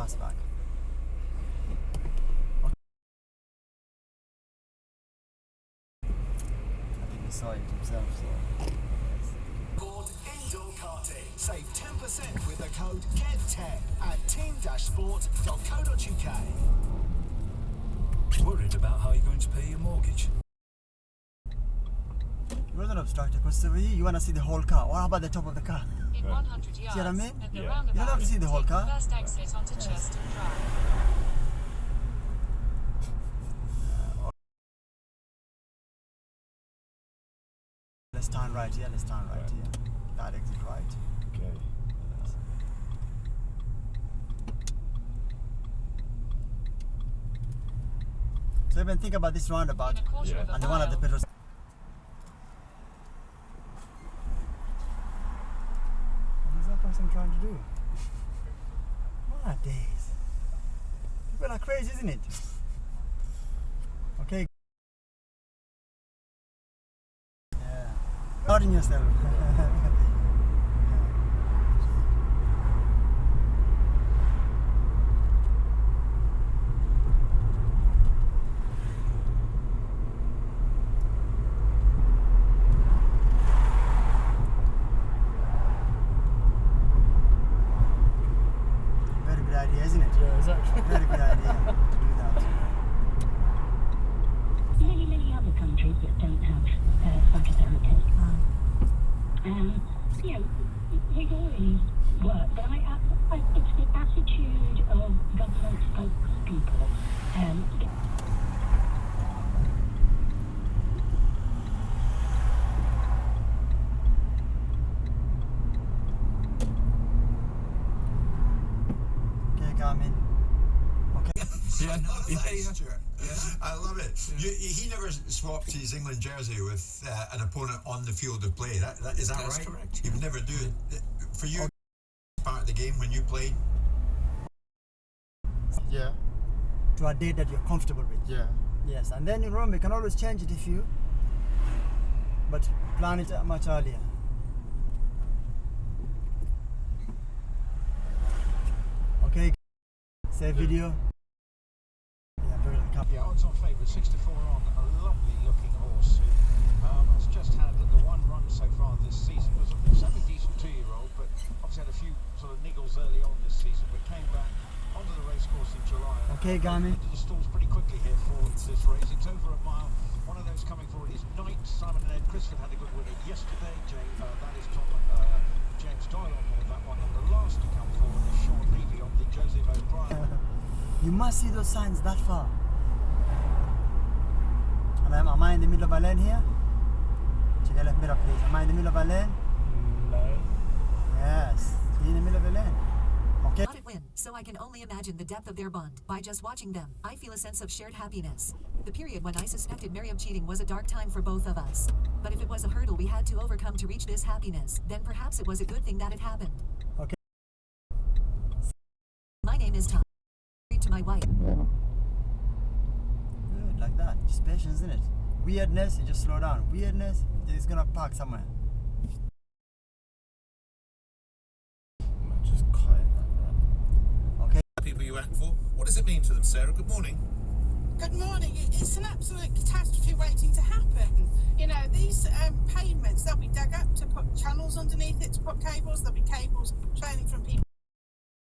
fastback. I think he saw it himself, so... Indoor karting. Save 10% with the code GET10 at team-sport.co.uk. Worried about how you're going to pay your mortgage? You're not obstructed because you want to see the whole car. What about the top of the car? In 100 yards, See what I mean? at the Yeah. roundabout, You don't have to see the whole take car. the first exit onto Chester Drive. Let's turn right here, let's turn right here. That exit right. Okay. Yes. So even think about this roundabout In a quarter of a and the one at the mile, petrol. What is that person trying to do? Nowadays. People are crazy, isn't it? Okay. Yeah. Guarding yourself. Very good idea, isn't it? Yeah, exactly. Very good idea to do that. Many other countries that don't have psychotherapy. You know, we've already worked, but it's the attitude of government spokespeople. Okay, Garmin. Okay. Yeah. Stuart. I love it. He never swapped his England jersey with an opponent on the field of play. Is that That's right? correct. He would never do it. For you, part of the game when you played? Yeah, To a date that you're comfortable with. yeah. Yes, and then in Rome you can always change it if you, but plan it much earlier. Okay, save video. Yeah, put it in camera. Yeah, odds on favourite, 6-4 on, a lovely looking horse who has just had the one run so far this season. Was a semi-decent 2-year-old, but obviously had a few sort of niggles early on this season, but came back onto the racecourse in July. Okay, Garmin. Into the stalls pretty quickly here for this race. It's over a mile. One of those coming forward is Knight. Simon and Ed Crisford had a good winner yesterday. That is James Doyle on board that one. And the last to come forward is Sean Levy on the Joseph O'Brien. You must see those signs that far. And am I in the middle of a lane here? Check your left mirror, please. Am I in the middle of a lane? No. Yes. In the middle of a lane. Okay. Not it win, so I can only imagine the depth of their bond. By just watching them, I feel a sense of shared happiness. The period when I suspected Miriam cheating was a dark time for both of us. But if it was a hurdle we had to overcome to reach this happiness, then perhaps it was a good thing that it happened. Okay. My name is Tom. Married to my wife. Good, like that. Just patience, isn't it? Weirdness, you just slow down. Weirdness, it's gonna park somewhere. Just quiet like that. Okay. People you act for. What does it mean to them, Sarah? Good morning. Good morning. It's an absolute catastrophe waiting to happen. You know, these pavements, they'll be dug up to put channels underneath it, to put cables. There'll be cables trailing from people.